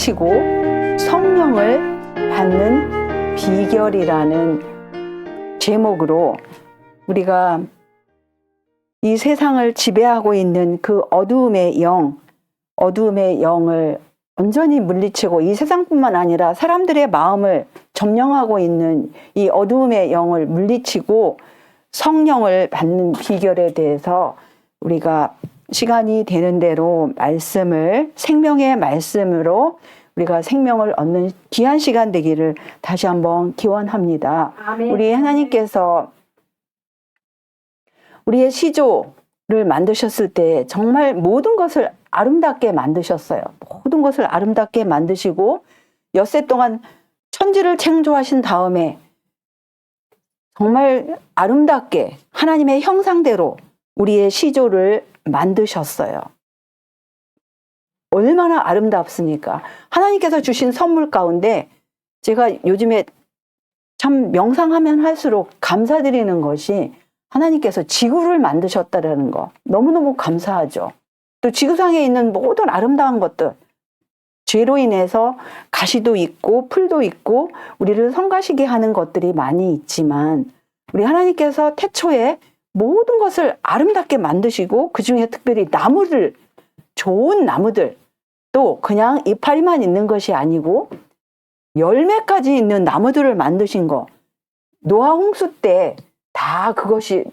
물리치고 성령을 받는 비결이라는 제목으로 우리가 이 세상을 지배하고 있는 그 어두움의 영을 온전히 물리치고 이 세상뿐만 아니라 사람들의 마음을 점령하고 있는 이 어두움의 영을 물리치고 성령을 받는 비결에 대해서 우리가 시간이 되는 대로 생명의 말씀으로 우리가 생명을 얻는 귀한 시간 되기를 다시 한번 기원합니다. 아멘. 우리 하나님께서 우리의 시조를 만드셨을 때 정말 모든 것을 아름답게 만드셨어요. 모든 것을 아름답게 만드시고 엿새 동안 천지를 창조하신 다음에 정말 아름답게 하나님의 형상대로 우리의 시조를 만드셨어요. 얼마나 아름답습니까? 하나님께서 주신 선물 가운데 제가 요즘에 참 명상하면 할수록 감사드리는 것이 하나님께서 지구를 만드셨다라는 거 너무너무 감사하죠. 또 지구상에 있는 모든 아름다운 것들, 죄로 인해서 가시도 있고 풀도 있고 우리를 성가시게 하는 것들이 많이 있지만 우리 하나님께서 태초에 모든 것을 아름답게 만드시고 그중에 특별히 나무들, 좋은 나무들, 또 그냥 이파리만 있는 것이 아니고 열매까지 있는 나무들을 만드신 거, 노아 홍수 때 다 그것이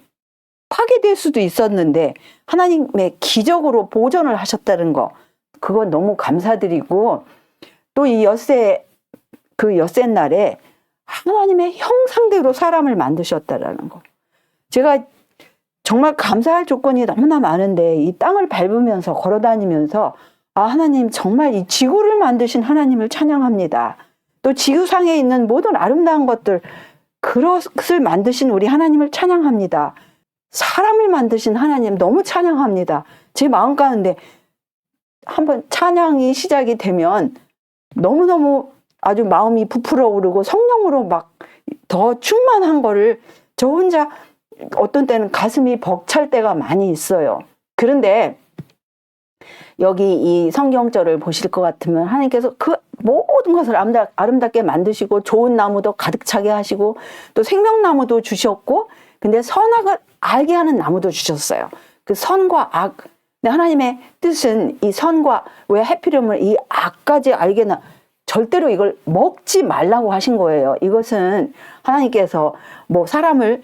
파괴될 수도 있었는데 하나님의 기적으로 보존을 하셨다는 거, 그건 너무 감사드리고, 또 이 엿새 날에 하나님의 형상대로 사람을 만드셨다라는 거, 제가 정말 감사할 조건이 너무나 많은데 이 땅을 밟으면서 걸어다니면서 하나님 정말 이 지구를 만드신 하나님을 찬양합니다. 또 지구상에 있는 모든 아름다운 것들, 그것을 만드신 우리 하나님을 찬양합니다. 사람을 만드신 하나님 너무 찬양합니다. 제 마음 가운데 한번 찬양이 시작이 되면 너무너무 아주 마음이 부풀어 오르고 성령으로 막 더 충만한 거를 저 혼자 어떤 때는 가슴이 벅찰 때가 많이 있어요. 그런데 여기 이 성경절을 보실 것 같으면 하나님께서 그 모든 것을 아름답게 만드시고 좋은 나무도 가득 차게 하시고 또 생명나무도 주셨고, 근데 선악을 알게 하는 나무도 주셨어요. 그 선과 악. 근데 하나님의 뜻은 이 선과, 왜 하필이면 이 악까지 알게나, 절대로 이걸 먹지 말라고 하신 거예요. 이것은 하나님께서 뭐 사람을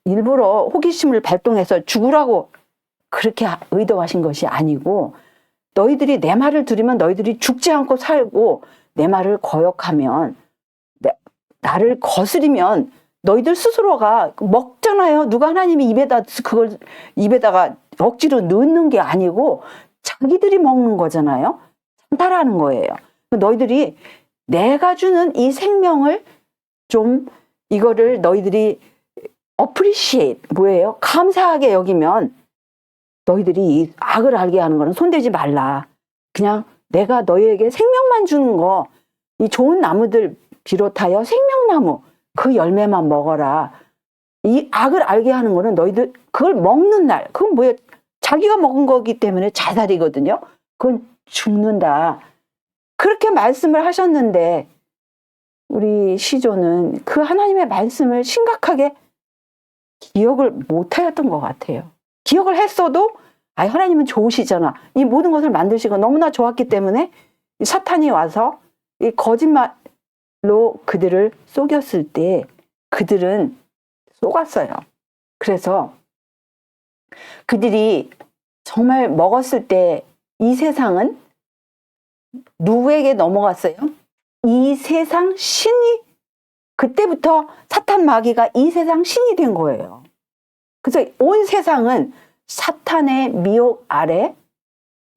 일부러 호기심을 발동해서 죽으라고 그렇게 의도하신 것이 아니고, 너희들이 내 말을 들으면 너희들이 죽지 않고 살고 내 말을 거역하면, 나를 거스리면 너희들 스스로가 먹잖아요. 누가 하나님이 그걸 입에다가 억지로 넣는 게 아니고 자기들이 먹는 거잖아요. 찬탈하는 거예요. 너희들이 내가 주는 이 생명을 좀, 이거를 너희들이 appreciate, 뭐예요? 감사하게 여기면 너희들이 이 악을 알게 하는 거는 손대지 말라. 그냥 내가 너희에게 생명만 주는 거, 이 좋은 나무들 비롯하여 생명나무, 그 열매만 먹어라. 이 악을 알게 하는 거는 너희들 그걸 먹는 날, 그건 뭐예요? 자기가 먹은 거기 때문에 자살이거든요. 그건 죽는다. 그렇게 말씀을 하셨는데 우리 시조는 그 하나님의 말씀을 심각하게 기억을 못하였던 것 같아요. 기억을 했어도 하나님은 좋으시잖아. 이 모든 것을 만드시고 너무나 좋았기 때문에 이 사탄이 와서 이 거짓말로 그들을 속였을 때 그들은 속았어요. 그래서 그들이 정말 먹었을 때 이 세상은 누구에게 넘어갔어요? 이 세상 신이, 그때부터 사탄 마귀가 이 세상 신이 된 거예요. 그래서 온 세상은 사탄의 미혹 아래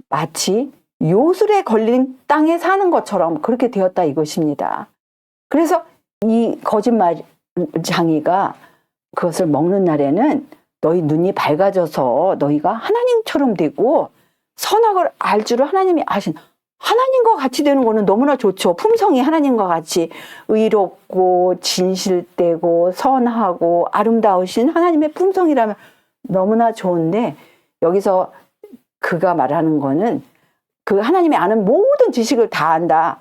마치 요술에 걸린 땅에 사는 것처럼 그렇게 되었다 이것입니다. 그래서 이 거짓말쟁이가 그것을 먹는 날에는 너희 눈이 밝아져서 너희가 하나님처럼 되고 선악을 알 줄을 하나님이 아신, 하나님과 같이 되는 거는 너무나 좋죠. 품성이 하나님과 같이 의롭고 진실되고 선하고 아름다우신 하나님의 품성이라면 너무나 좋은데, 여기서 그가 말하는 거는 그 하나님이 아는 모든 지식을 다 안다.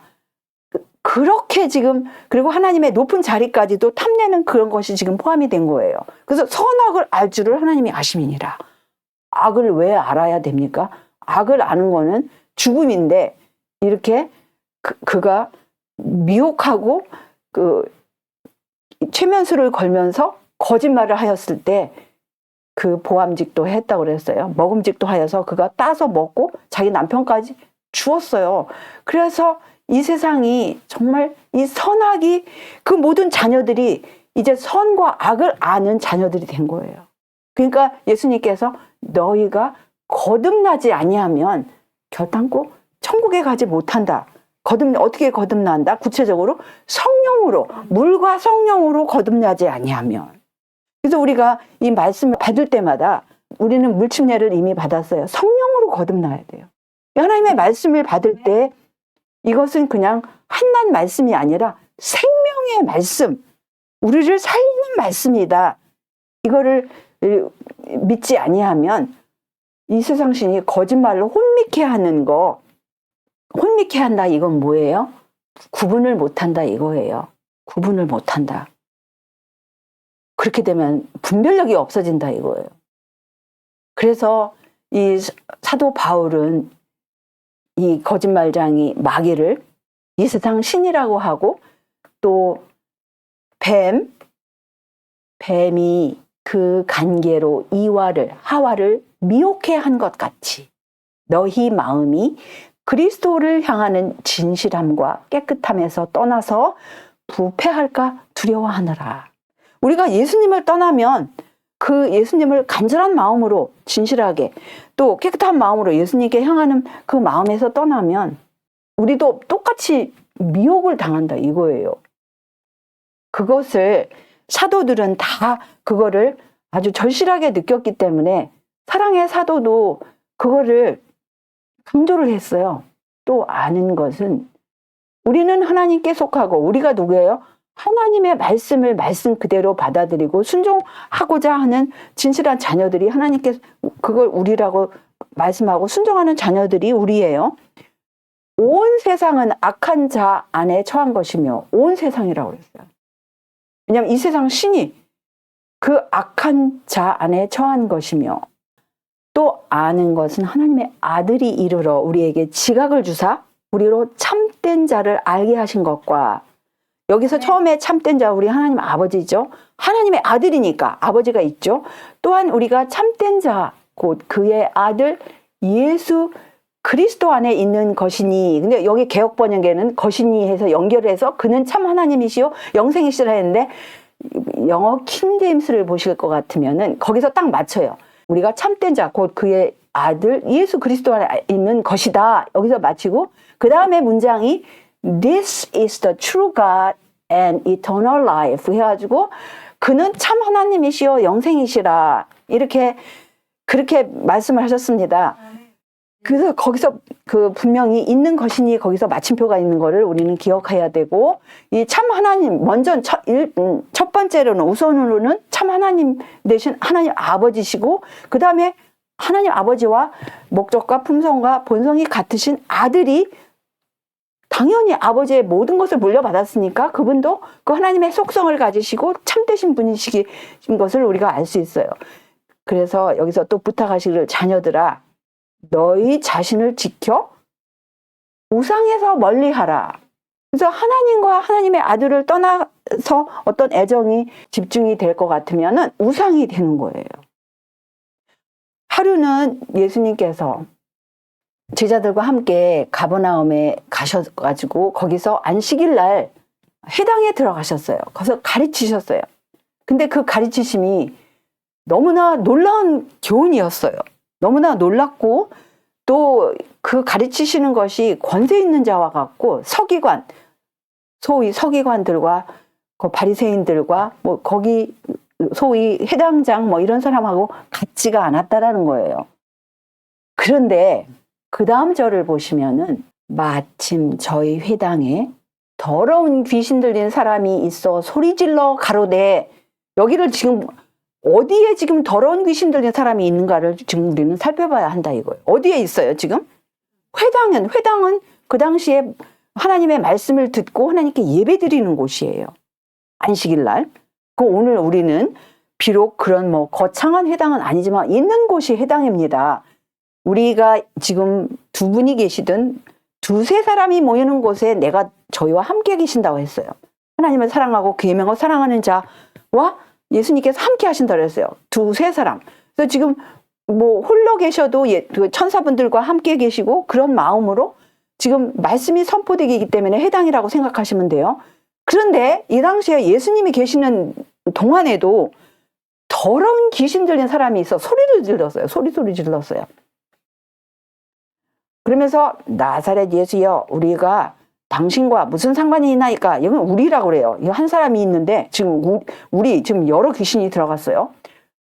그렇게 지금, 그리고 하나님의 높은 자리까지도 탐내는 그런 것이 지금 포함이 된 거예요. 그래서 선악을 알 줄을 하나님이 아심이니라. 악을 왜 알아야 됩니까? 악을 아는 거는 죽음인데, 이렇게 그가 미혹하고 최면수를 걸면서 거짓말을 하였을 때 그 보암직도 했다고 그랬어요. 먹음직도 하여서 그가 따서 먹고 자기 남편까지 주었어요. 그래서 이 세상이 정말 이 선악이, 그 모든 자녀들이 이제 선과 악을 아는 자녀들이 된 거예요. 그러니까 예수님께서 너희가 거듭나지 아니하면 결단코 천국에 가지 못한다. 어떻게 거듭난다? 구체적으로 성령으로, 물과 성령으로 거듭나지 아니하면. 그래서 우리가 이 말씀을 받을 때마다 우리는 물침례를 이미 받았어요. 성령으로 거듭나야 돼요. 하나님의 말씀을 받을 때 이것은 그냥 한낱 말씀이 아니라 생명의 말씀, 우리를 살리는 말씀이다. 이거를 믿지 아니하면 이 세상 신이 거짓말로 혼미케 하는 거, 혼미케 한다, 이건 뭐예요? 구분을 못한다, 이거예요. 구분을 못한다. 그렇게 되면 분별력이 없어진다, 이거예요. 그래서 이 사도 바울은 이 거짓말장이 마귀를 이 세상 신이라고 하고, 또 뱀이 그 관계로 하와를 미혹해 한 것 같이 너희 마음이 그리스도를 향하는 진실함과 깨끗함에서 떠나서 부패할까 두려워하느라. 우리가 예수님을 떠나면 그 예수님을 간절한 마음으로 진실하게 또 깨끗한 마음으로 예수님께 향하는 그 마음에서 떠나면 우리도 똑같이 미혹을 당한다, 이거예요. 그것을 사도들은 다 그거를 아주 절실하게 느꼈기 때문에 사랑의 사도도 그거를 강조를 했어요. 또 아는 것은 우리는 하나님께 속하고, 우리가 누구예요? 하나님의 말씀을 말씀 그대로 받아들이고 순종하고자 하는 진실한 자녀들이, 하나님께 그걸 우리라고 말씀하고 순종하는 자녀들이 우리예요. 온 세상은 악한 자 안에 처한 것이며, 온 세상이라고 그랬어요. 왜냐하면 이 세상 신이 그 악한 자 안에 처한 것이며, 또 아는 것은 하나님의 아들이 이르러 우리에게 지각을 주사 우리로 참된 자를 알게 하신 것과, 여기서 처음에 참된 자, 우리 하나님 아버지죠. 하나님의 아들이니까 아버지가 있죠. 또한 우리가 참된 자, 곧 그의 아들 예수 그리스도 안에 있는 것이니. 근데 여기 개역 번역에는 것이니 해서 연결해서 그는 참 하나님이시요 영생이시라 했는데, 영어 킹제임스를 보실 것 같으면은 거기서 딱 맞춰요. 우리가 참된 자, 곧 그의 아들 예수 그리스도 안에 있는 것이다. 여기서 마치고 그 다음에 문장이 This is the true God and eternal life 해가지고 그는 참 하나님이시여 영생이시라, 이렇게 그렇게 말씀을 하셨습니다. 그래서 거기서 그 분명히 있는 것이니 거기서 마침표가 있는 거를 우리는 기억해야 되고, 이 참 하나님, 먼저 첫 번째로는, 우선으로는 참 하나님 대신 하나님 아버지시고, 그 다음에 하나님 아버지와 목적과 품성과 본성이 같으신 아들이 당연히 아버지의 모든 것을 물려받았으니까 그분도 그 하나님의 속성을 가지시고 참되신 분이신 것을 우리가 알 수 있어요. 그래서 여기서 또 부탁하시기를, 자녀들아 너희 자신을 지켜 우상에서 멀리하라. 그래서 하나님과 하나님의 아들을 떠나서 어떤 애정이 집중이 될 것 같으면은 우상이 되는 거예요. 하루는 예수님께서 제자들과 함께 가버나움에 가셔가지고 거기서 안식일 날 회당에 들어가셨어요. 거기서 가르치셨어요. 근데 그 가르치심이 너무나 놀라운 교훈이었어요. 너무나 놀랍고, 또 그 가르치시는 것이 권세 있는 자와 같고, 서기관, 소위 서기관들과 그 바리새인들과 뭐 거기 소위 회당장 뭐 이런 사람하고 같지가 않았다라는 거예요. 그런데 그 다음 절을 보시면은 마침 저희 회당에 더러운 귀신 들린 사람이 있어 소리질러 가로되, 여기를 지금 어디에 지금 더러운 귀신 들린 사람이 있는가를 지금 우리는 살펴봐야 한다, 이거예요. 어디에 있어요 지금? 회당은 그 당시에 하나님의 말씀을 듣고 하나님께 예배 드리는 곳이에요. 안식일 날. 그 오늘 우리는 비록 그런 뭐 거창한 회당은 아니지만 있는 곳이 회당입니다. 우리가 지금 두 분이 계시든 두세 사람이 모이는 곳에 내가 저희와 함께 계신다고 했어요. 하나님을 사랑하고 계명을 사랑하는 자와 예수님께서 함께 하신다고 했어요. 두세 사람. 그래서 지금 뭐 홀로 계셔도 천사분들과 함께 계시고 그런 마음으로 지금 말씀이 선포되기 때문에 회당이라고 생각하시면 돼요. 그런데 이 당시에 예수님이 계시는 동안에도 더러운 귀신 들린 사람이 있어 소리를 질렀어요. 소리 질렀어요. 그러면서 나사렛 예수여 우리가 당신과 무슨 상관이 있나이까? 이건 우리라고 그래요. 한 사람이 있는데 지금 우리 지금 여러 귀신이 들어갔어요.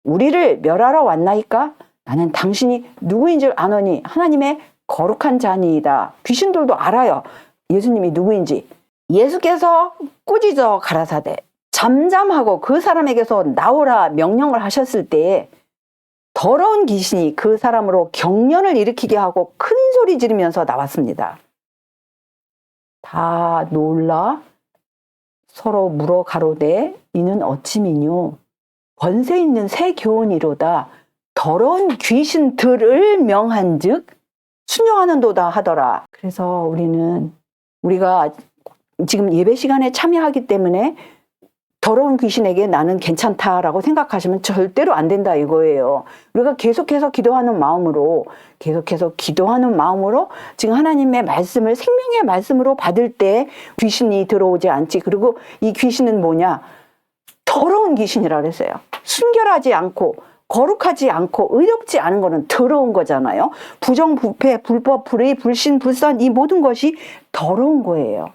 우리를 멸하러 왔나이까? 나는 당신이 누구인 줄 아노니 하나님의 거룩한 자니이다. 귀신들도 알아요. 예수님이 누구인지. 예수께서 꾸짖어 가라사대 잠잠하고 그 사람에게서 나오라 명령을 하셨을 때에 더러운 귀신이 그 사람으로 경련을 일으키게 하고 큰 소리 지르면서 나왔습니다. 다 놀라 서로 물어 가로되 이는 어찌미뇨 권세 있는 새 교훈이로다 더러운 귀신들을 명한즉 순종하는도다 하더라. 그래서 우리가 지금 예배 시간에 참여하기 때문에 더러운 귀신에게 나는 괜찮다라고 생각하시면 절대로 안 된다 이거예요. 우리가 계속해서 기도하는 마음으로 지금 하나님의 말씀을 생명의 말씀으로 받을 때 귀신이 들어오지 않지. 그리고 이 귀신은 뭐냐? 더러운 귀신이라 그랬어요. 순결하지 않고 거룩하지 않고 의롭지 않은 거는 더러운 거잖아요. 부정, 부패, 불법, 불의, 불신, 불선 이 모든 것이 더러운 거예요.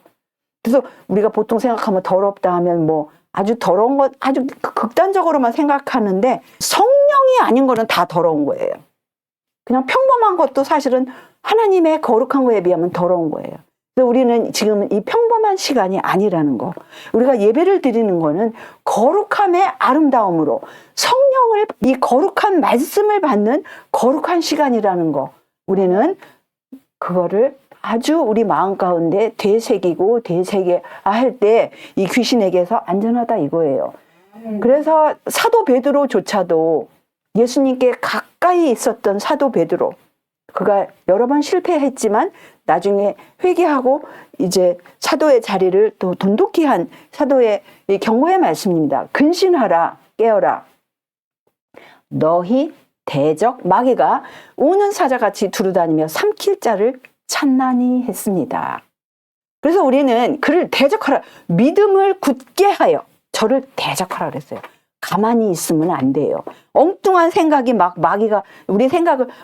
그래서 우리가 보통 생각하면 더럽다 하면 뭐 아주 더러운 것 아주 극단적으로만 생각하는데 성령이 아닌 거는 다 더러운 거예요. 그냥 평범한 것도 사실은 하나님의 거룩한 거에 비하면 더러운 거예요. 그래서 우리는 지금 이 평범한 시간이 아니라는 거. 우리가 예배를 드리는 거는 거룩함의 아름다움으로 성령을 이 거룩한 말씀을 받는 거룩한 시간이라는 거. 우리는 그거를 아주 우리 마음 가운데 되새기고 할 때 이 귀신에게서 안전하다 이거예요. 그래서 사도 베드로조차도 예수님께 가까이 있었던 사도 베드로 그가 여러 번 실패했지만 나중에 회개하고 이제 사도의 자리를 또 돈독히 한 사도의 경고의 말씀입니다. 근신하라 깨어라 너희 대적 마귀가 우는 사자같이 두루다니며 삼킬 자를 찬나니 했습니다. 그래서 우리는 그를 대적하라. 믿음을 굳게 하여 저를 대적하라 그랬어요. 가만히 있으면 안 돼요. 엉뚱한 생각이 마귀가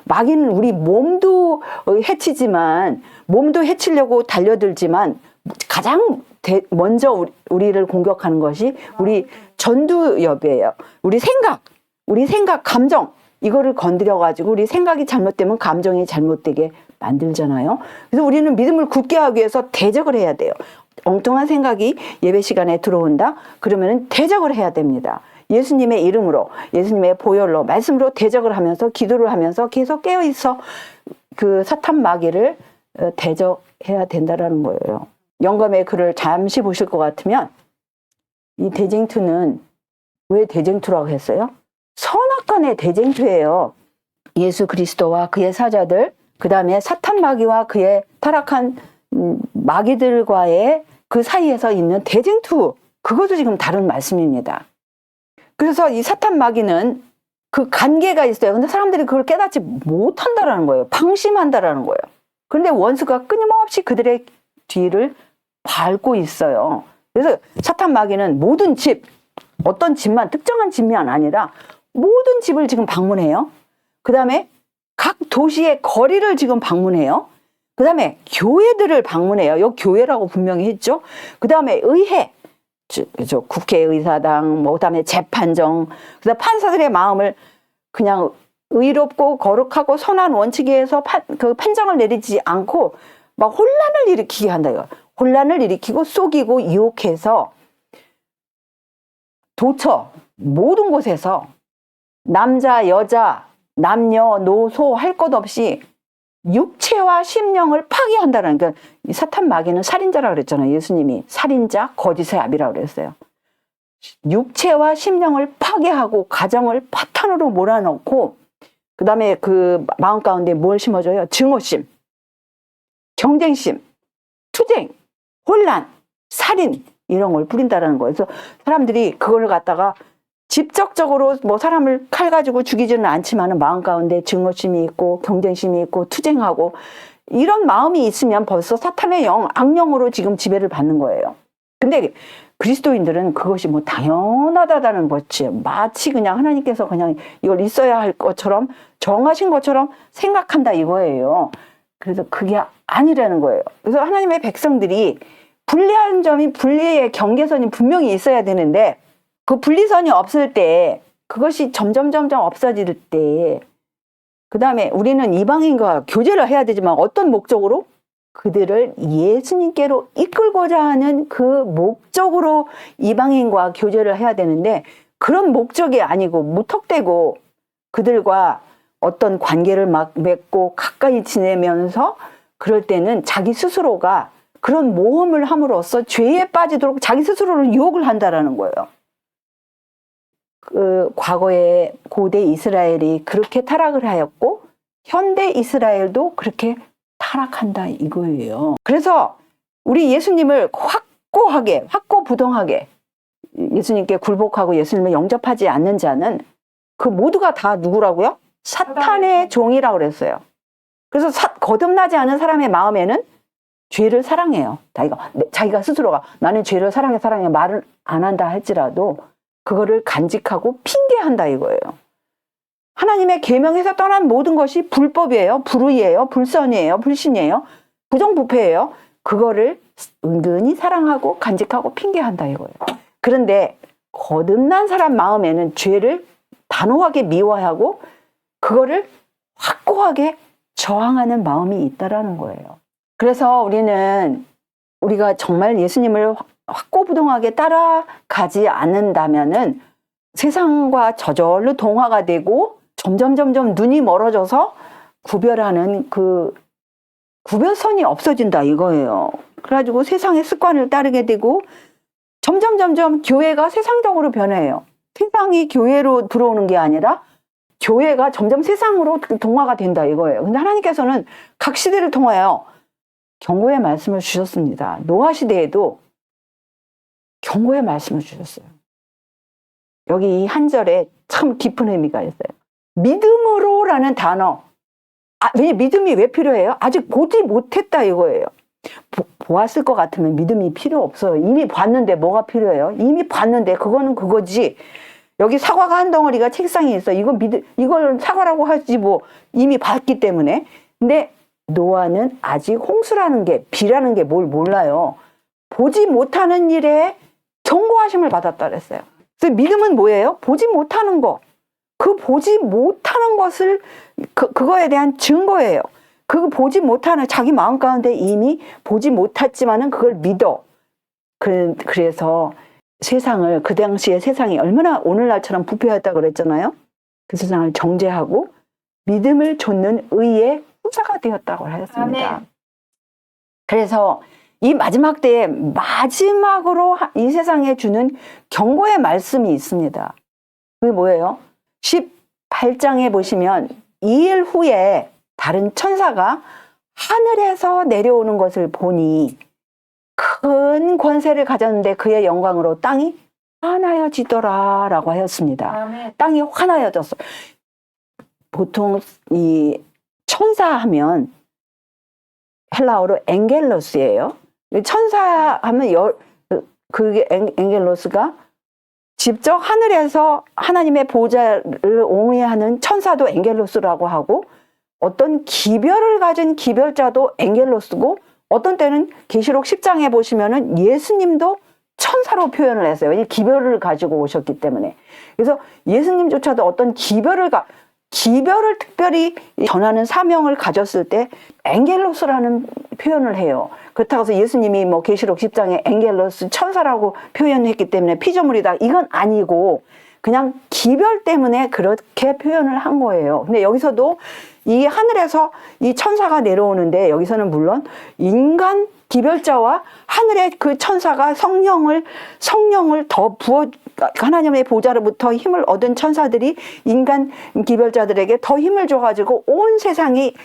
마귀는 우리 몸도 해치지만 몸도 해치려고 달려들지만 가장 먼저 우리를 공격하는 것이 우리 전두엽이에요. 우리 생각, 감정 이거를 건드려가지고 우리 생각이 잘못되면 감정이 잘못되게 만들잖아요. 그래서 우리는 믿음을 굳게 하기 위해서 대적을 해야 돼요. 엉뚱한 생각이 예배 시간에 들어온다? 그러면 대적을 해야 됩니다. 예수님의 이름으로, 예수님의 보혈로, 말씀으로 대적을 하면서 기도를 하면서 계속 깨어있어 그 사탄 마귀를 대적해야 된다라는 거예요. 영감의 글을 잠시 보실 것 같으면 이 대쟁투는 왜 대쟁투라고 했어요? 선악간의 대쟁투예요. 예수 그리스도와 그의 사자들, 그 다음에 사탄 마귀와 그의 타락한 마귀들과의 그 사이에서 있는 대쟁투, 그것도 지금 다른 말씀입니다. 그래서 이 사탄 마귀는 그 관계가 있어요. 근데 사람들이 그걸 깨닫지 못한다라는 거예요. 방심한다라는 거예요. 그런데 원수가 끊임없이 그들의 뒤를 밟고 있어요. 그래서 사탄 마귀는 모든 집, 어떤 집만, 특정한 집만 아니라 모든 집을 지금 방문해요. 그 다음에 각 도시의 거리를 지금 방문해요. 그 다음에 교회들을 방문해요. 여기 교회라고 분명히 했죠. 그 다음에 의회, 국회의사당, 그 다음에 재판정, 그 다음에 판사들의 마음을 그냥 의롭고 거룩하고 선한 원칙에 의해서 그 판정을 내리지 않고 막 혼란을 일으키게 한다. 이거. 혼란을 일으키고 속이고 유혹해서 도처 모든 곳에서 남자, 여자, 남녀, 노소 할 것 없이 육체와 심령을 파괴한다는, 그러니까 이 사탄 마귀는 살인자라 그랬잖아요. 예수님이 살인자, 거짓의 아비라고 그랬어요. 육체와 심령을 파괴하고 가정을 파탄으로 몰아넣고, 그 다음에 그 마음 가운데 뭘 심어줘요? 증오심, 경쟁심, 투쟁, 혼란, 살인, 이런 걸 뿌린다는 거예요. 그래서 사람들이 그걸 갖다가 직접적으로 뭐 사람을 칼 가지고 죽이지는 않지만 마음 가운데 증오심이 있고 경쟁심이 있고 투쟁하고 이런 마음이 있으면 벌써 사탄의 영, 악령으로 지금 지배를 받는 거예요. 근데 그리스도인들은 그것이 뭐 당연하다는 거지, 마치 그냥 하나님께서 그냥 이걸 있어야 할 것처럼 정하신 것처럼 생각한다 이거예요. 그래서 그게 아니라는 거예요. 그래서 하나님의 백성들이 분리하는 점이, 분리의 경계선이 분명히 있어야 되는데 그 분리선이 없을 때, 그것이 점점 없어질 때, 그 다음에 우리는 이방인과 교제를 해야 되지만 어떤 목적으로? 그들을 예수님께로 이끌고자 하는 그 목적으로 이방인과 교제를 해야 되는데, 그런 목적이 아니고 무턱대고 그들과 어떤 관계를 막 맺고 가까이 지내면서 그럴 때는 자기 스스로가 그런 모험을 함으로써 죄에 빠지도록 자기 스스로를 유혹을 한다라는 거예요. 그 과거에 고대 이스라엘이 그렇게 타락을 하였고 현대 이스라엘도 그렇게 타락한다 이거예요. 그래서 우리 예수님을 확고하게, 확고부동하게 예수님께 굴복하고 예수님을 영접하지 않는 자는 그 모두가 다 누구라고요? 사탄의 종이라고 그랬어요. 그래서 거듭나지 않은 사람의 마음에는 죄를 사랑해요. 자기가 스스로가 나는 죄를 사랑해 말을 안 한다 할지라도 그거를 간직하고 핑계한다 이거예요. 하나님의 계명에서 떠난 모든 것이 불법이에요. 불의예요. 불선이에요. 불신이에요. 부정부패예요. 그거를 은근히 사랑하고 간직하고 핑계한다 이거예요. 그런데 거듭난 사람 마음에는 죄를 단호하게 미워하고 그거를 확고하게 저항하는 마음이 있다라는 거예요. 그래서 우리가 정말 예수님을 확고부동하게 따라가지 않는다면은 세상과 저절로 동화가 되고 점점 눈이 멀어져서 구별하는 그 구별선이 없어진다 이거예요. 그래가지고 세상의 습관을 따르게 되고 점점 교회가 세상적으로 변해요. 세상이 교회로 들어오는 게 아니라 교회가 점점 세상으로 동화가 된다 이거예요. 근데 하나님께서는 각 시대를 통하여 경고의 말씀을 주셨습니다. 노아 시대에도 경고의 말씀을 주셨어요. 여기 이 한 절에 참 깊은 의미가 있어요. 믿음으로라는 단어. 왜 믿음이 왜 필요해요? 아직 보지 못했다 이거예요. 보았을 것 같으면 믿음이 필요 없어요. 이미 봤는데 뭐가 필요해요? 이미 봤는데 그거는 그거지. 여기 사과가 한 덩어리가 책상에 있어. 이걸 사과라고 하지 뭐 이미 봤기 때문에. 근데 노아는 아직 홍수라는 게, 비라는 게 뭘 몰라요. 보지 못하는 일에 경고하심을 받았다 그랬어요. 그래서 믿음은 뭐예요? 보지 못하는 거. 그 보지 못하는 것을 그거에 대한 증거예요. 그 보지 못하는 자기 마음 가운데 이미 보지 못했지만은 그걸 믿어. 그래서 세상을, 그 당시에 세상이 얼마나 오늘날처럼 부패했다고 그랬잖아요. 그 세상을 정죄하고 믿음을 좇는 의의 후사가 되었다고 하였습니다. 아멘. 그래서 이 마지막 때에 마지막으로 이 세상에 주는 경고의 말씀이 있습니다. 그게 뭐예요? 18장에 보시면 2일 후에 다른 천사가 하늘에서 내려오는 것을 보니 큰 권세를 가졌는데 그의 영광으로 땅이 환하여지더라 라고 하였습니다. 아멘. 땅이 환하여졌어. 보통 이 천사 하면 헬라어로 엥겔로스예요. 천사 하면 그게 엥겔로스가 직접 하늘에서 하나님의 보좌를 옹호하는 천사도 엥겔로스라고 하고, 어떤 기별을 가진 기별자도 엥겔로스고, 어떤 때는 계시록 10장에 보시면은 예수님도 천사로 표현을 했어요. 왜냐하면 기별을 가지고 오셨기 때문에. 그래서 예수님조차도 어떤 기별을 특별히 전하는 사명을 가졌을 때 엥겔로스라는 표현을 해요. 그렇다고 해서 예수님이 뭐 계시록 10장에 엥겔로스 천사라고 표현했기 때문에 피조물이다 이건 아니고, 그냥 기별 때문에 그렇게 표현을 한 거예요. 근데 여기서도 이 하늘에서 이 천사가 내려오는데 여기서는 물론 인간 기별자와 하늘의 그 천사가 성령을 더 하나님의 보좌로부터 힘을 얻은 천사들이 인간 기별자들에게 더 힘을 줘가지고 온 세상이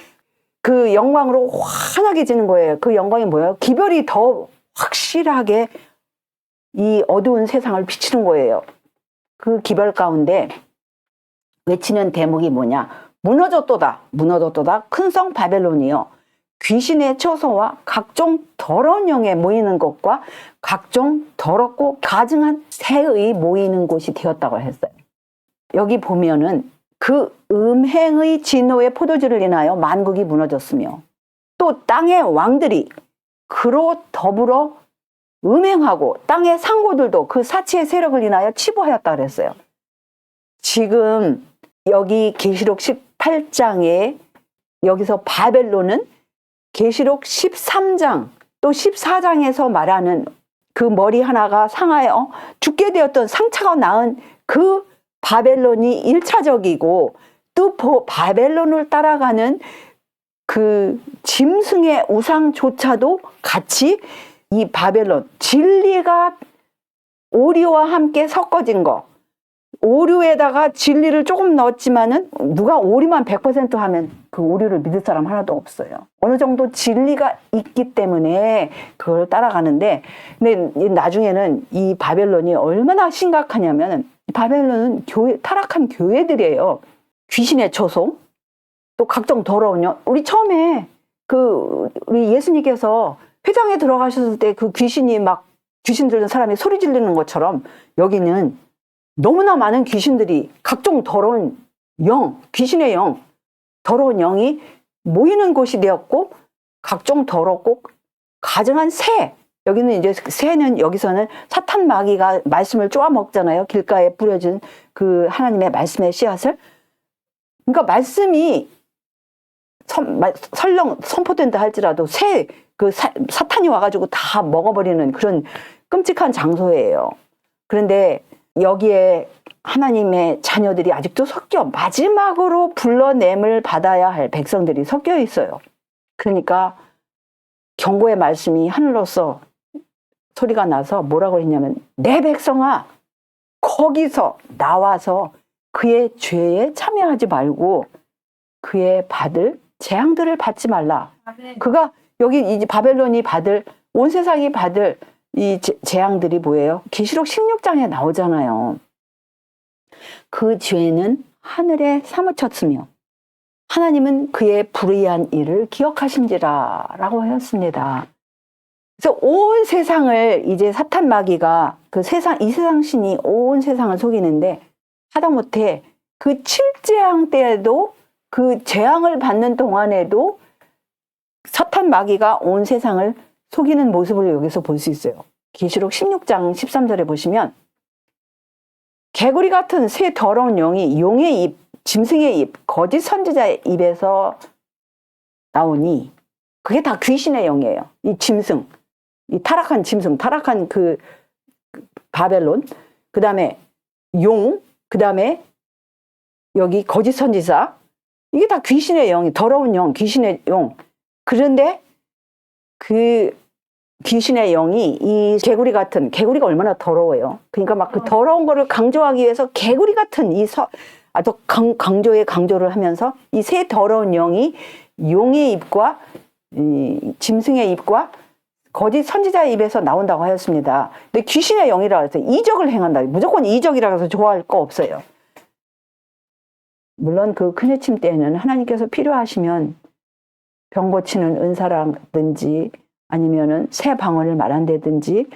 그 영광으로 환하게 지는 거예요. 그 영광이 뭐예요? 기별이 더 확실하게 이 어두운 세상을 비치는 거예요. 그 기별 가운데 외치는 대목이 뭐냐? 무너졌도다, 무너졌도다, 큰 성 바벨론이요. 귀신의 처소와 각종 더러운 영에 모이는 것과 각종 더럽고 가증한 새의 모이는 곳이 되었다고 했어요. 여기 보면은 그 음행의 진노의 포도주를 인하여 만국이 무너졌으며 또 땅의 왕들이 그로 더불어 음행하고 땅의 상고들도 그 사치의 세력을 인하여 치부하였다 그랬어요. 지금 여기 계시록 18장에 여기서 바벨론은 계시록 13장 또 14장에서 말하는 그 머리 하나가 상하여 죽게 되었던 상처가 낳은 그 바벨론이 1차적이고 또 바벨론을 따라가는 그 짐승의 우상조차도 같이 이 바벨론, 진리가 오류와 함께 섞어진 거, 오류에다가 진리를 조금 넣었지만은 누가 오류만 100% 하면 그 오류를 믿을 사람 하나도 없어요. 어느 정도 진리가 있기 때문에 그걸 따라가는데, 근데 나중에는 이 바벨론이 얼마나 심각하냐면 바벨론은 타락한 교회들이에요. 귀신의 처소, 또 각종 더러운 영. 우리 처음에 우리 예수님께서 회당에 들어가셨을 때 그 귀신 들린 사람이 소리 지르는 것처럼 여기는 너무나 많은 귀신들이 각종 더러운 영, 귀신의 영, 더러운 영이 모이는 곳이 되었고 각종 더럽고 가증한 새, 여기는 이제 새는 여기서는 사탄 마귀가 말씀을 쪼아 먹잖아요. 길가에 뿌려진 그 하나님의 말씀의 씨앗을. 그러니까 말씀이 설령 선포된다 할지라도 사탄이 와가지고 다 먹어버리는 그런 끔찍한 장소예요. 그런데 여기에 하나님의 자녀들이 아직도 마지막으로 불러냄을 받아야 할 백성들이 섞여 있어요. 그러니까 경고의 말씀이 하늘로서 소리가 나서 뭐라고 했냐면, 내 백성아, 거기서 나와서 그의 죄에 참여하지 말고 그의 받을 재앙들을 받지 말라. 그가 여기 이제 바벨론이 온 세상이 받을 이 재앙들이 뭐예요? 계시록 16장에 나오잖아요. 그 죄는 하늘에 사무쳤으며 하나님은 그의 불의한 일을 기억하신지라 라고 하였습니다. 그래서 온 세상을 이제 사탄 마귀가 이 세상 신이 온 세상을 속이는데, 하다못해 그 7재앙 때에도 그 재앙을 받는 동안에도 사탄 마귀가 온 세상을 속이는 모습을 여기서 볼 수 있어요. 계시록 16장 13절에 보시면, 개구리 같은 새 더러운 영이 용의 입, 짐승의 입, 거짓 선지자의 입에서 나오니, 그게 다 귀신의 영이에요. 이 짐승, 이 타락한 짐승, 타락한 그 바벨론, 그 다음에 용, 그 다음에 여기 거짓 선지자, 이게 다 귀신의 영이, 더러운 영, 귀신의 영. 그런데 그 귀신의 영이 이 개구리가 얼마나 더러워요. 그러니까 막 그 더러운 거를 강조하기 위해서 개구리 같은 아주 강조를 하면서 이 새 더러운 영이 용의 입과 짐승의 입과 거짓 선지자의 입에서 나온다고 하였습니다. 근데 귀신의 영이라고 해서 이적을 행한다. 무조건 이적이라고 해서 좋아할 거 없어요. 물론 그 큰해침 때에는 하나님께서 필요하시면 병 고치는 은사라든지 아니면은 새 방언을 말한다든지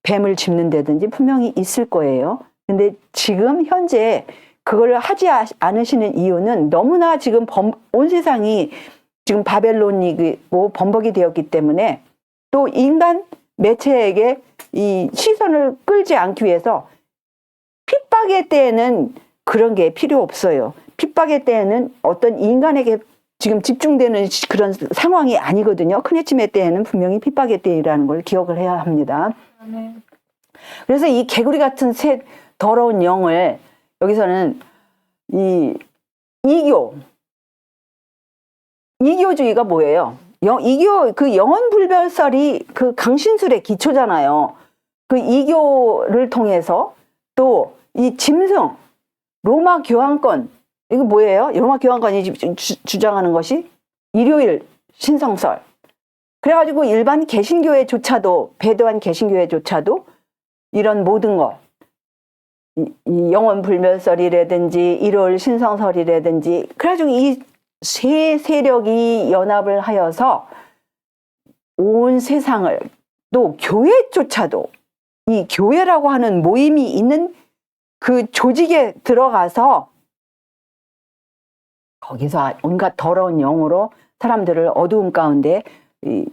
뱀을 짚는다든지 분명히 있을 거예요. 근데 지금 현재 그걸 하지 않으시는 이유는 너무나 지금 온 세상이 지금 바벨론이고 범벅이 되었기 때문에, 또 인간 매체에게 이 시선을 끌지 않기 위해서 핍박의 때에는 그런 게 필요 없어요. 핍박의 때에는 어떤 인간에게 지금 집중되는 그런 상황이 아니거든요. 큰해침의 때에는 분명히 핍박의 때이라는 걸 기억을 해야 합니다. 그래서 이 개구리 같은 새 더러운 영을 여기서는 이 이교주의가 뭐예요? 그 영혼불별설이 그 강신술의 기초잖아요. 그 이교를 통해서 또 이 짐승, 로마 교황권, 이거 뭐예요? 로마 교황권이 주장하는 것이 일요일 신성설. 그래가지고 일반 개신교회조차도, 배도한 개신교회조차도 이런 모든 것, 이 영혼불멸설이라든지 일요일 신성설이라든지, 그래가지고 이 세 세력이 연합을 하여서 온 세상을, 또 교회조차도, 이 교회라고 하는 모임이 있는 그 조직에 들어가서 거기서 온갖 더러운 영으로 사람들을 어두움 가운데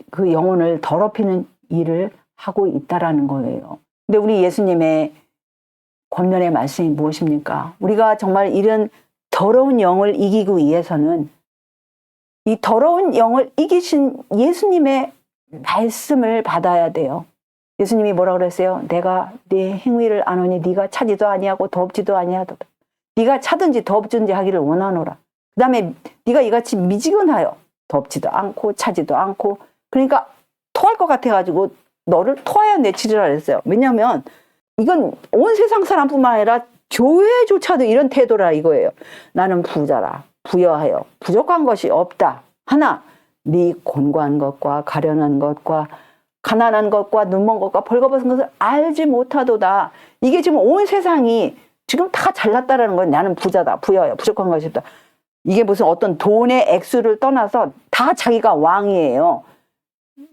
그 영혼을 더럽히는 일을 하고 있다라는 거예요. 근데 우리 예수님의 권면의 말씀이 무엇입니까? 우리가 정말 이런 더러운 영을 이기기 위해서는 이 더러운 영을 이기신 예수님의 말씀을 받아야 돼요. 예수님이 뭐라 그랬어요? 내가 네 행위를 아노니 네가 차지도 아니하고 더럽지도 아니하도다. 네가 차든지 더럽든지 하기를 원하노라. 그 다음에 네가 이같이 미지근하여 덥지도 않고 차지도 않고, 그러니까 토할 것 같아가지고 너를 토하여 내치리라 그랬어요. 왜냐하면 이건 온 세상 사람뿐만 아니라 교회조차도 이런 태도라 이거예요. 나는 부자라, 부여하여 부족한 것이 없다. 하나, 네 곤고한 것과 가련한 것과 가난한 것과 눈먼 것과 벌거벗은 것을 알지 못하도다. 이게 지금 온 세상이 지금 다 잘났다라는 거예요. 나는 부자다, 부여하여 부족한 것이 없다. 이게 무슨 어떤 돈의 액수를 떠나서 다 자기가 왕이에요.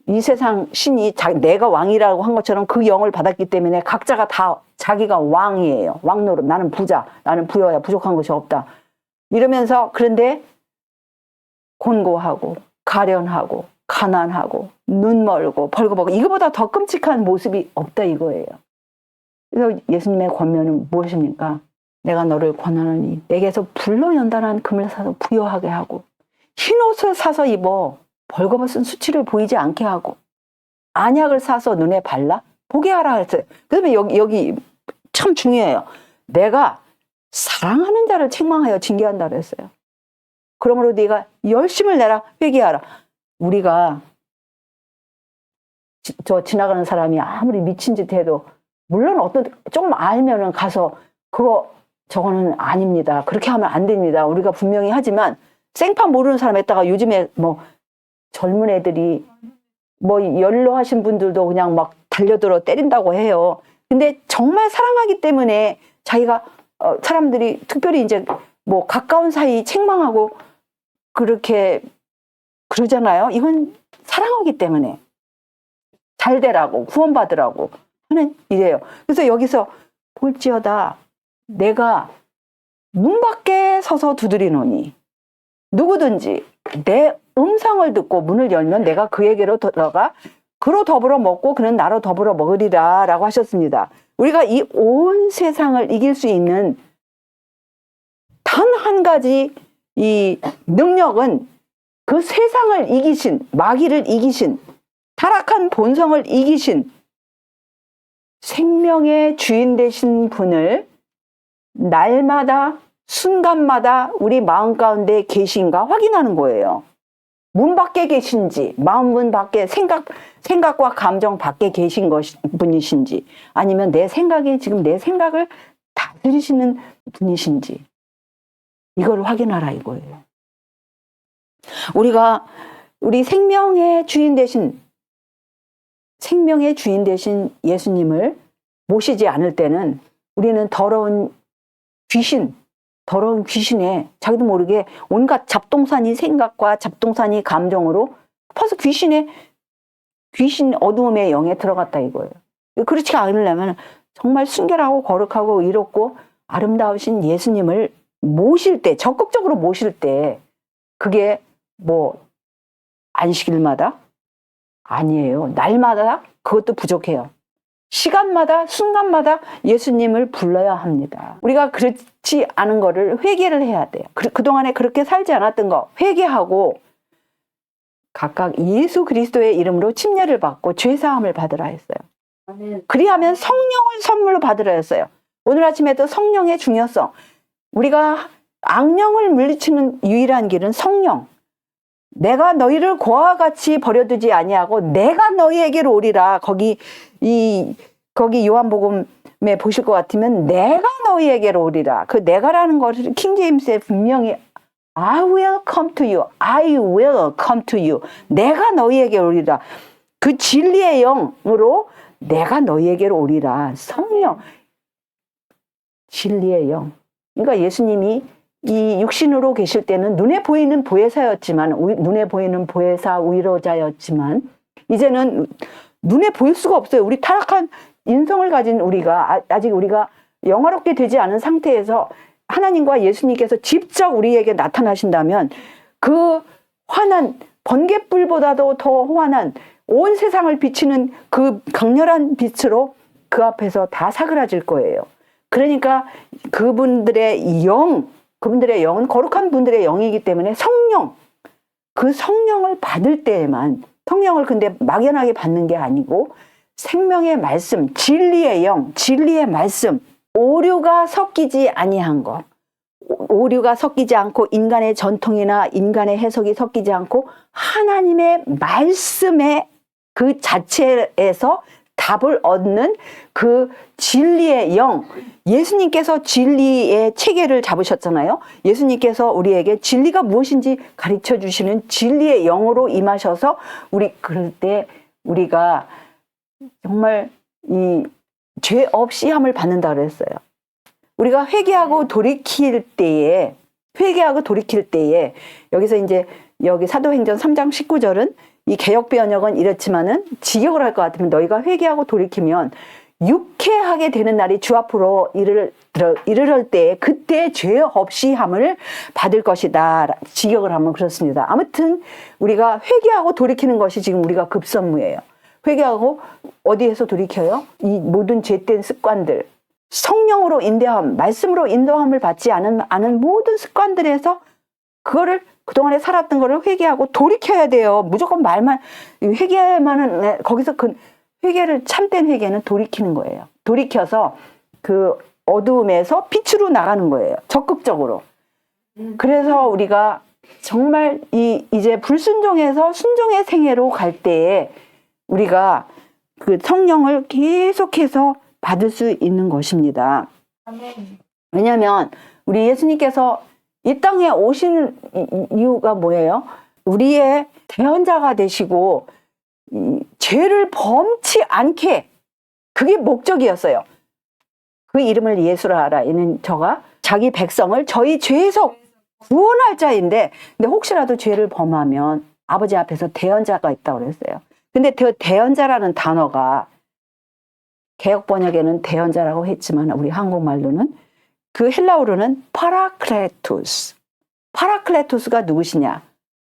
이 세상 신이 내가 왕이라고 한 것처럼 그 영을 받았기 때문에 각자가 다 자기가 왕이에요. 왕노릇. 나는 부자, 나는 부여야 부족한 것이 없다. 이러면서 그런데 곤고하고 가련하고 가난하고 눈멀고 벌거벗고 이거보다 더 끔찍한 모습이 없다 이거예요. 그래서 예수님의 권면은 무엇입니까? 내가 너를 권하노니 내게서 불로 연단한 금을 사서 부여하게 하고 흰옷을 사서 입어 벌거벗은 수치를 보이지 않게 하고 안약을 사서 눈에 발라 보게 하라 했어요. 그다음에 여기 참 중요해요. 내가 사랑하는 자를 책망하여 징계한다 그랬어요. 그러므로 네가 열심을 내라, 회개하라. 우리가 저 지나가는 사람이 아무리 미친 짓 해도 물론 어떤 조금 알면은 가서 저거는 아닙니다. 그렇게 하면 안 됩니다. 우리가 분명히 하지만 생판 모르는 사람에다가 요즘에 뭐 젊은 애들이 뭐 연로하신 분들도 그냥 막 달려들어 때린다고 해요. 근데 정말 사랑하기 때문에 자기가 사람들이 특별히 이제 뭐 가까운 사이 책망하고 그렇게 그러잖아요. 이건 사랑하기 때문에 잘 되라고 구원받으라고 하는 일이에요. 그래서 여기서 볼지어다 내가 문 밖에 서서 두드리노니 누구든지 내 음성을 듣고 문을 열면 내가 그에게로 들어가 그로 더불어 먹고 그는 나로 더불어 먹으리라 라고 하셨습니다. 우리가 이 온 세상을 이길 수 있는 단 한 가지 이 능력은 그 세상을 이기신, 마귀를 이기신, 타락한 본성을 이기신 생명의 주인 되신 분을 날마다 순간마다 우리 마음 가운데 계신가 확인하는 거예요. 문 밖에 계신지, 마음 문 밖에 생각과 감정 밖에 계신 분이신지, 아니면 내 생각을 다스리시는 분이신지, 이걸 확인하라 이거예요. 우리 생명의 주인 되신 예수님을 모시지 않을 때는 우리는 더러운 귀신에 자기도 모르게 온갖 잡동사니 생각과 잡동사니 감정으로 퍼서 귀신 어두움의 영에 들어갔다 이거예요. 그렇지 않으려면 정말 순결하고 거룩하고 이롭고 아름다우신 예수님을 모실 때, 적극적으로 모실 때 그게 뭐 안식일마다 아니에요. 날마다 그것도 부족해요. 시간마다 순간마다 예수님을 불러야 합니다. 우리가 그렇지 않은 거를 회개를 해야 돼요. 그동안에 그렇게 살지 않았던 거 회개하고 각각 예수 그리스도의 이름으로 침례를 받고 죄사함을 받으라 했어요. 그리하면 성령을 선물로 받으라 했어요. 오늘 아침에도 성령의 중요성. 우리가 악령을 물리치는 유일한 길은 성령. 내가 너희를 고아와 같이 버려두지 아니하고 내가 너희에게로 오리라. 거기 요한복음에 보실 것 같으면 내가 너희에게로 오리라. 그 내가라는 것을 킹제임스에 분명히 I will come to you. I will come to you. 내가 너희에게 오리라. 그 진리의 영으로 내가 너희에게로 오리라. 성령. 진리의 영. 그러니까 예수님이 이 육신으로 계실 때는 눈에 보이는 보혜사였지만, 눈에 보이는 보혜사 위로자였지만, 이제는 눈에 보일 수가 없어요. 우리 타락한 인성을 가진 우리가, 아직 우리가 영화롭게 되지 않은 상태에서 하나님과 예수님께서 직접 우리에게 나타나신다면 그 환한, 번갯불보다도 더 환한 온 세상을 비치는 그 강렬한 빛으로 그 앞에서 다 사그라질 거예요. 그러니까 그분들의 영은 거룩한 분들의 영이기 때문에 성령, 그 성령을 받을 때에만, 성령을 근데 막연하게 받는 게 아니고 생명의 말씀, 진리의 영, 진리의 말씀, 오류가 섞이지 아니한 것, 오류가 섞이지 않고 인간의 전통이나 인간의 해석이 섞이지 않고 하나님의 말씀의 그 자체에서 답을 얻는 그 진리의 영. 예수님께서 진리의 체계를 잡으셨잖아요. 예수님께서 우리에게 진리가 무엇인지 가르쳐 주시는 진리의 영으로 임하셔서 그럴 때 우리가 정말 이 죄 없이 함을 받는다 그랬어요. 우리가 회개하고 돌이킬 때에 여기서 이제 여기 사도행전 3장 19절은 이 개역 번역은 이렇지만은 직역을 할 것 같으면 너희가 회개하고 돌이키면 유쾌하게 되는 날이 주 앞으로 이르를 때 그때 죄 없이 함을 받을 것이다. 직역을 하면 그렇습니다. 아무튼 우리가 회개하고 돌이키는 것이 지금 우리가 급선무예요. 회개하고 어디에서 돌이켜요? 이 모든 죄된 습관들, 성령으로 인도함, 말씀으로 인도함을 받지 않은 모든 습관들에서 그거를 그동안에 살았던 거를 회개하고 돌이켜야 돼요. 무조건 말만 회개만은 거기서 그 회개를 참된 회개는 돌이키는 거예요. 돌이켜서 그 어두움에서 빛으로 나가는 거예요. 적극적으로. 그래서 우리가 정말 이제 불순종에서 순종의 생애로 갈 때에 우리가 그 성령을 계속해서 받을 수 있는 것입니다. 왜냐하면 우리 예수님께서 이 땅에 오신 이유가 뭐예요? 우리의 대언자가 되시고 죄를 범치 않게, 그게 목적이었어요. 그 이름을 예수라 하라. 이는 저가 자기 백성을 저희 죄에서 구원할 자인데, 근데 혹시라도 죄를 범하면 아버지 앞에서 대언자가 있다고 그랬어요. 근데 그 대언자라는 단어가 개역 번역에는 대언자라고 했지만 우리 한국말로는 그 헬라어로는 파라클레토스. 파라클레토스가 누구시냐?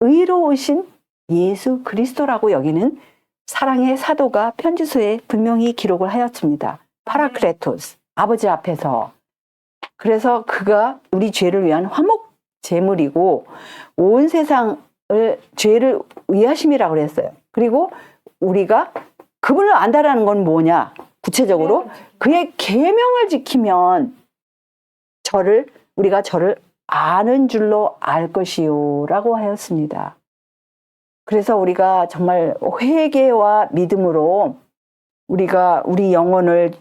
의로우신 예수 그리스도라고 여기는 사랑의 사도가 편지서에 분명히 기록을 하였습니다. 파라클레토스, 아버지 앞에서. 그래서 그가 우리 죄를 위한 화목 제물이고 온 세상을 죄를 위하심이라고 그랬어요. 그리고 우리가 그분을 안다라는 건 뭐냐? 구체적으로 그의 계명을 지키면 우리가 저를 아는 줄로 알 것이요 라고 하였습니다. 그래서 우리가 정말 회개와 믿음으로 우리가 우리 영혼을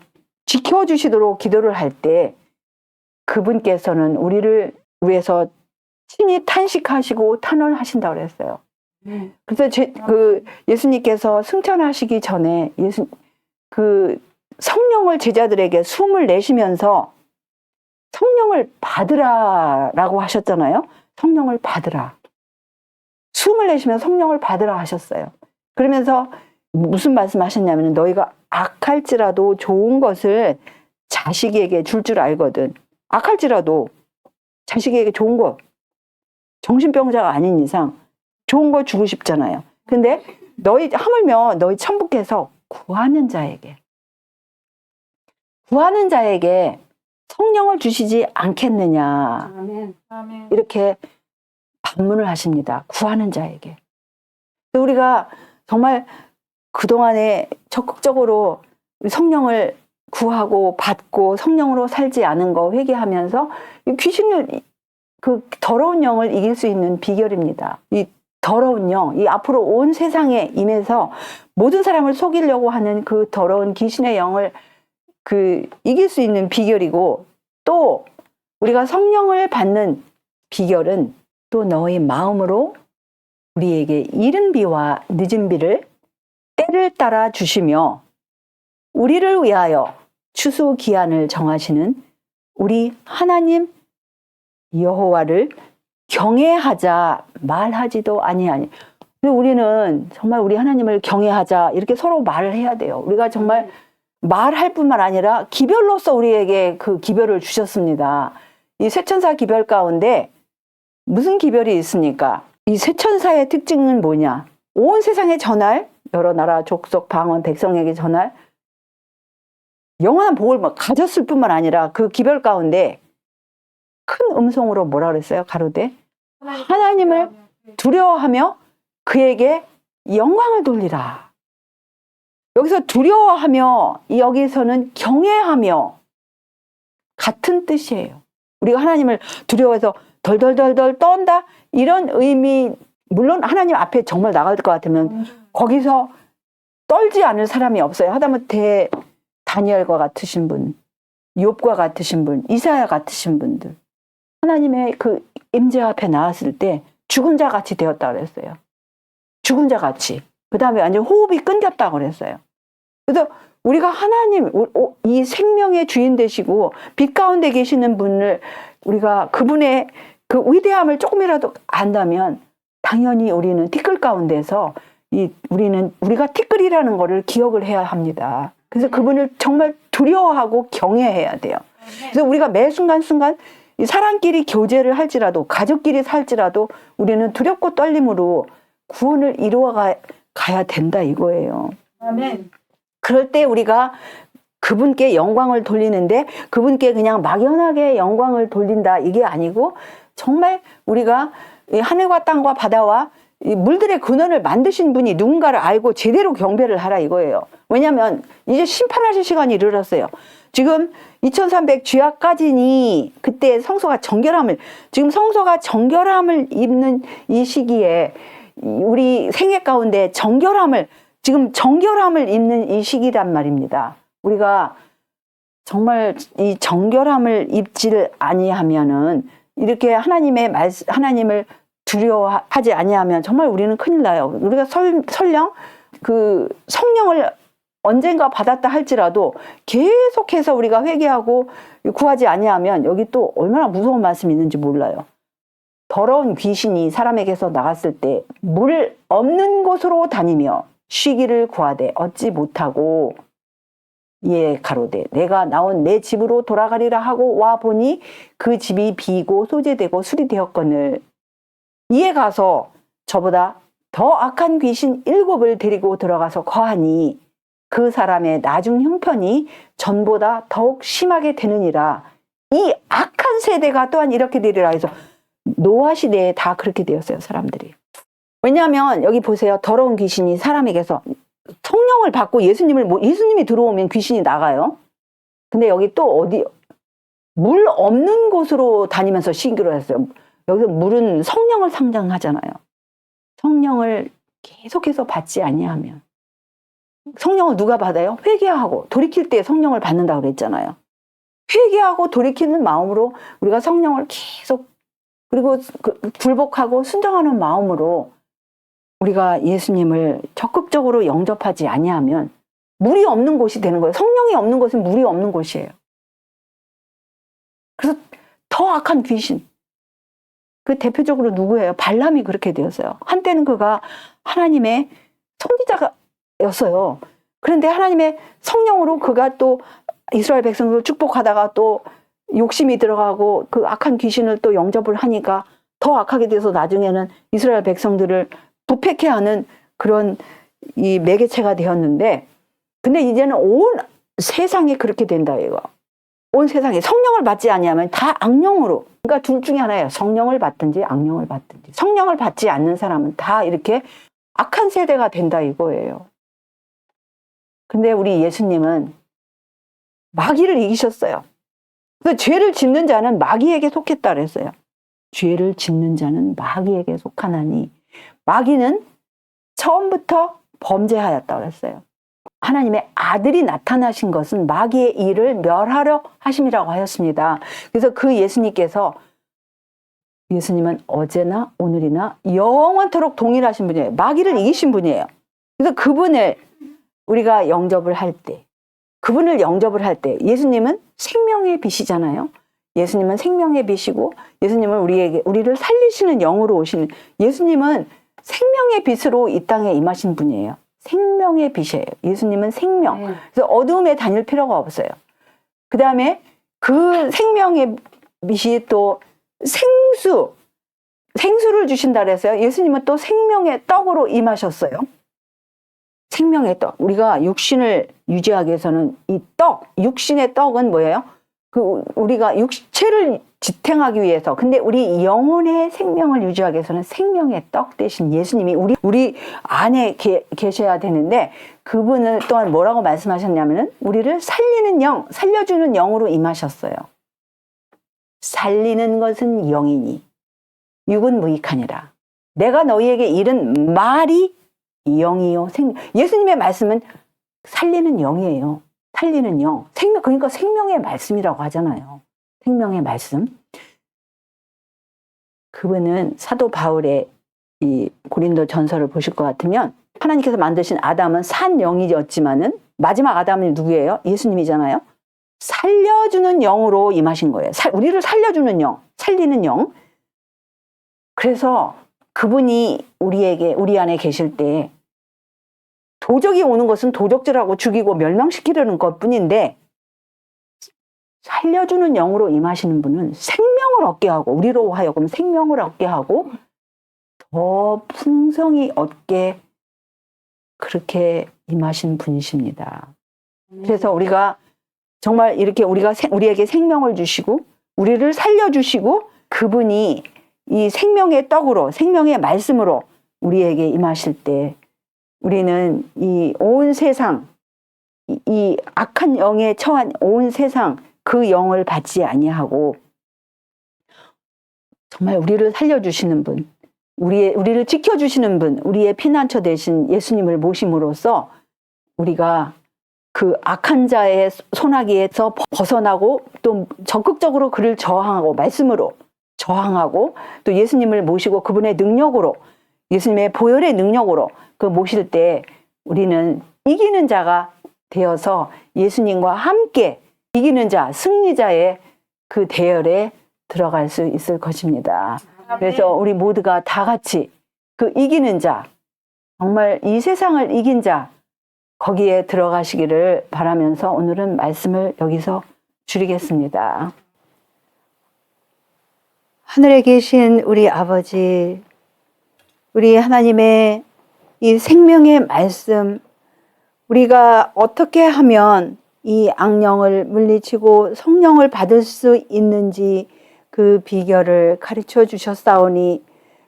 지켜주시도록 기도를 할 때 그분께서는 우리를 위해서 친히 탄식하시고 탄원하신다고 그랬어요. 그래서 예수님께서 승천하시기 전에 그 성령을 제자들에게 숨을 내쉬면서 성령을 받으라라고 하셨잖아요. 성령을 받으라. 숨을 내쉬면 성령을 받으라 하셨어요. 그러면서 무슨 말씀하셨냐면 너희가 악할지라도 좋은 것을 자식에게 줄 알거든. 악할지라도 자식에게 좋은 거, 정신병자가 아닌 이상 좋은 거 주고 싶잖아요. 근데 하물며 너희 천부께서 구하는 자에게 성령을 주시지 않겠느냐. 아멘. 이렇게 반문을 하십니다. 구하는 자에게. 우리가 정말 그동안에 적극적으로 성령을 구하고 받고 성령으로 살지 않은 거 회개하면서 이 귀신을, 그 더러운 영을 이길 수 있는 비결입니다. 이 더러운 영, 이 앞으로 온 세상에 임해서 모든 사람을 속이려고 하는 그 더러운 귀신의 영을 이길 수 있는 비결이고, 또 우리가 성령을 받는 비결은 또 너희 마음으로 우리에게 이른 비와 늦은 비를 때를 따라 주시며 우리를 위하여 추수 기한을 정하시는 우리 하나님 여호와를 경외하자 말하지도 아니하니. 우리는 정말 우리 하나님을 경외하자 이렇게 서로 말을 해야 돼요. 우리가 정말 말할 뿐만 아니라 기별로서 우리에게 그 기별을 주셨습니다. 이 쇠천사 기별 가운데 무슨 기별이 있습니까? 이 쇠천사의 특징은 뭐냐? 온 세상에 전할, 여러 나라 족속 방언 백성에게 전할 영원한 복을 가졌을 뿐만 아니라 그 기별 가운데 큰 음성으로 뭐라 그랬어요? 가로되 하나님을 두려워하며 그에게 영광을 돌리라. 여기서 두려워하며, 여기서는 경외하며 같은 뜻이에요. 우리가 하나님을 두려워해서 덜덜덜덜 떤다, 이런 의미, 물론 하나님 앞에 정말 나갈 것 같으면 거기서 떨지 않을 사람이 없어요. 하다못해 다니엘과 같으신 분, 욥과 같으신 분, 이사야 같으신 분들, 하나님의 그 임재 앞에 나왔을 때 죽은 자 같이 되었다 그랬어요. 죽은 자 같이. 그 다음에 완전 호흡이 끊겼다 그랬어요. 그래서 우리가 하나님, 이 생명의 주인 되시고 빛 가운데 계시는 분을, 우리가 그분의 그 위대함을 조금이라도 안다면 당연히 우리는 티끌 가운데서 우리가 티끌이라는 거를 기억을 해야 합니다. 그래서 그분을 정말 두려워하고 경외해야 돼요. 그래서 우리가 매 순간순간 사람끼리 교제를 할지라도, 가족끼리 살지라도 우리는 두렵고 떨림으로 구원을 이루어가야 된다 이거예요. 아멘. 그럴 때 우리가 그분께 영광을 돌리는데, 그분께 그냥 막연하게 영광을 돌린다 이게 아니고, 정말 우리가 하늘과 땅과 바다와 이 물들의 근원을 만드신 분이 누군가를 알고 제대로 경배를 하라 이거예요. 왜냐하면 이제 심판하실 시간이 이르렀어요. 지금 2300 주야까지니 그때 성소가 정결함을, 지금 성소가 정결함을 입는 이 시기에 우리 생애 가운데 지금 정결함을 입는 이 시기란 말입니다. 우리가 정말 이 정결함을 입지를 아니하면은, 이렇게 하나님을 두려워하지 아니하면 정말 우리는 큰일 나요. 우리가 설령 그 성령을 언젠가 받았다 할지라도 계속해서 우리가 회개하고 구하지 아니하면, 여기 또 얼마나 무서운 말씀이 있는지 몰라요. 더러운 귀신이 사람에게서 나갔을 때 물 없는 곳으로 다니며 쉬기를 구하되 얻지 못하고 이에 가로되 내가 나온 내 집으로 돌아가리라 하고 와 보니 그 집이 비고 소재되고 수리되었거늘 이에 가서 저보다 더 악한 귀신 7을 데리고 들어가서 거하니 그 사람의 나중 형편이 전보다 더욱 심하게 되느니라. 이 악한 세대가 또한 이렇게 되리라 해서 노아 시대에 다 그렇게 되었어요, 사람들이. 왜냐하면 여기 보세요. 더러운 귀신이 사람에게서 성령을 받고 예수님이 들어오면 귀신이 나가요. 근데 여기 또 물 없는 곳으로 다니면서 쉬기로 했어요. 여기서 물은 성령을 상징하잖아요. 성령을 계속해서 받지 아니하면. 성령을 누가 받아요? 회개하고 돌이킬 때 성령을 받는다고 그랬잖아요. 회개하고 돌이키는 마음으로 우리가 성령을 계속, 그리고 굴복하고 순종하는 마음으로 우리가 예수님을 적극적으로 영접하지 아니하면 물이 없는 곳이 되는 거예요. 성령이 없는 곳은 물이 없는 곳이에요. 그래서 더 악한 귀신, 그 대표적으로 누구예요? 발람이 그렇게 되었어요. 한때는 그가 하나님의 선지자였어요. 그런데 하나님의 성령으로 그가 또 이스라엘 백성들을 축복하다가 또 욕심이 들어가고 그 악한 귀신을 또 영접을 하니까 더 악하게 돼서 나중에는 이스라엘 백성들을 부패케 하는 그런 이 매개체가 되었는데, 근데 이제는 온 세상이 그렇게 된다 이거. 온 세상에 성령을 받지 아니하면 다 악령으로, 그러니까 둘 중에 하나예요. 성령을 받든지 악령을 받든지. 성령을 받지 않는 사람은 다 이렇게 악한 세대가 된다 이거예요. 근데 우리 예수님은 마귀를 이기셨어요. 그래서 죄를 짓는 자는 마귀에게 속했다 그랬어요. 죄를 짓는 자는 마귀에게 속하나니, 마귀는 처음부터 범죄하였다 그랬어요. 하나님의 아들이 나타나신 것은 마귀의 일을 멸하려 하심이라고 하였습니다. 그래서 그 예수님은 어제나 오늘이나 영원토록 동일하신 분이에요. 마귀를 이기신 분이에요. 그래서 그분을 우리가 영접을 할 때, 예수님은 생명의 빛이잖아요. 예수님은 생명의 빛이고, 예수님은 우리를 살리시는 영으로 오시는, 예수님은 생명의 빛으로 이 땅에 임하신 분이에요. 생명의 빛이에요. 예수님은 생명. 그래서 어두움에 다닐 필요가 없어요. 그 다음에 그 생명의 빛이 또 생수를 주신다 그랬어요. 예수님은 또 생명의 떡으로 임하셨어요. 생명의 떡. 우리가 육신을 유지하기 위해서는 이 떡, 육신의 떡은 뭐예요? 우리가 육체를 지탱하기 위해서, 근데 우리 영혼의 생명을 유지하기 위해서는 생명의 떡 대신 예수님이 우리 안에 계셔야 되는데, 그분은 또한 뭐라고 말씀하셨냐면은 우리를 살리는 영, 살려주는 영으로 임하셨어요. 살리는 것은 영이니 육은 무익하니라. 내가 너희에게 이른 말이 영이요 예수님의 말씀은 살리는 영이에요. 살리는 영, 생명, 그러니까 생명의 말씀이라고 하잖아요. 생명의 말씀. 그분은 사도 바울의 이 고린도 전서를 보실 것 같으면, 하나님께서 만드신 아담은 산 영이었지만은 마지막 아담은 누구예요? 예수님이잖아요. 살려주는 영으로 임하신 거예요. 우리를 살려주는 영, 살리는 영. 그래서 그분이 우리 안에 계실 때, 도적이 오는 것은 도적질하고 죽이고 멸망시키려는 것뿐인데, 살려주는 영으로 임하시는 분은 생명을 얻게 하고, 우리로 하여금 생명을 얻게 하고 더 풍성히 얻게 그렇게 임하신 분이십니다. 그래서 우리가 정말 이렇게 우리에게 생명을 주시고 우리를 살려주시고, 그분이 이 생명의 떡으로, 생명의 말씀으로 우리에게 임하실 때, 우리는 이 온 세상, 이 악한 영에 처한 온 세상, 그 영을 받지 아니하고 정말 우리를 살려주시는 분, 우리를 지켜주시는 분, 우리의 피난처 되신 예수님을 모심으로써 우리가 그 악한 자의 손아귀에서 벗어나고, 또 적극적으로 그를 저항하고, 말씀으로 저항하고, 또 예수님을 모시고 그분의 능력으로, 예수님의 보혈의 능력으로 그 모실 때 우리는 이기는 자가 되어서 예수님과 함께 이기는 자, 승리자의 그 대열에 들어갈 수 있을 것입니다. 그래서 우리 모두가 다 같이 그 이기는 자, 정말 이 세상을 이긴 자, 거기에 들어가시기를 바라면서 오늘은 말씀을 여기서 줄이겠습니다. 하늘에 계신 우리 아버지, 우리 하나님의 이 생명의 말씀, 우리가 어떻게 하면 이 악령을 물리치고 성령을 받을 수 있는지 그 비결을 가르쳐 주셨사오니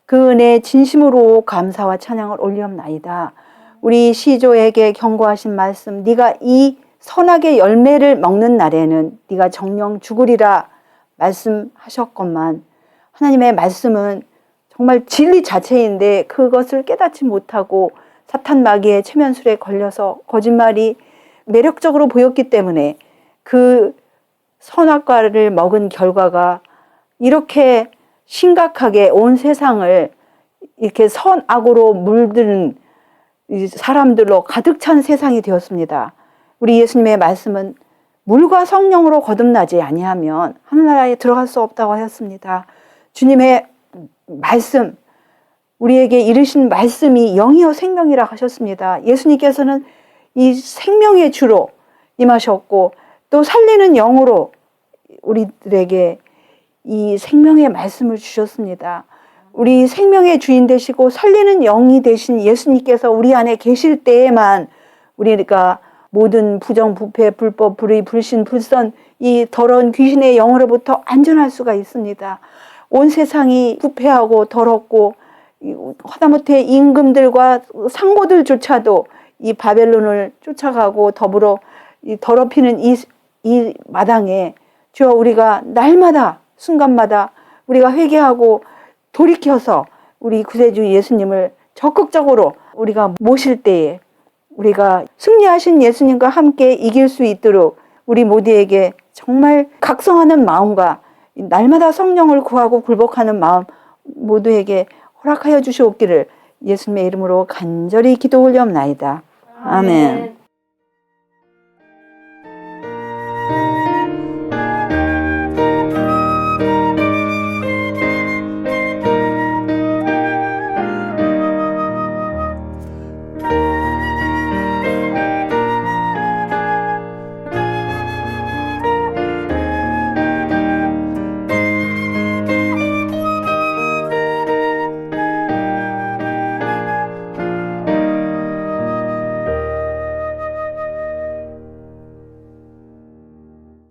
그 은혜 진심으로 감사와 찬양을 올리옵나이다. 우리 시조에게 경고하신 말씀, 네가 이 선악의 열매를 먹는 날에는 네가 정령 죽으리라 말씀하셨건만, 하나님의 말씀은 정말 진리 자체인데 그것을 깨닫지 못하고 사탄 마귀의 체면술에 걸려서 거짓말이 매력적으로 보였기 때문에 그 선악과를 먹은 결과가 이렇게 심각하게 온 세상을 이렇게 선악으로 물드는 사람들로 가득 찬 세상이 되었습니다. 우리 예수님의 말씀은 물과 성령으로 거듭나지 아니하면 하늘나라에 들어갈 수 없다고 하였습니다. 주님의 말씀, 우리에게 이르신 말씀이 영이요 생명이라 하셨습니다. 예수님께서는 이 생명의 주로 임하셨고, 또 살리는 영으로 우리들에게 이 생명의 말씀을 주셨습니다. 우리 생명의 주인 되시고 살리는 영이 되신 예수님께서 우리 안에 계실 때에만 우리가 모든 부정, 부패, 불법, 불의, 불신, 불선, 이 더러운 귀신의 영으로부터 안전할 수가 있습니다. 온 세상이 부패하고 더럽고 하다못해 임금들과 상고들조차도 이 바벨론을 쫓아가고 더불어 이 더럽히는 이 이 마당에 주여 우리가 날마다 순간마다 우리가 회개하고 돌이켜서 우리 구세주 예수님을 적극적으로 우리가 모실 때에 우리가 승리하신 예수님과 함께 이길 수 있도록 우리 모두에게 정말 각성하는 마음과 날마다 성령을 구하고 굴복하는 마음 모두에게 허락하여 주시옵기를 예수님의 이름으로 간절히 기도 올려옵나이다. 아멘.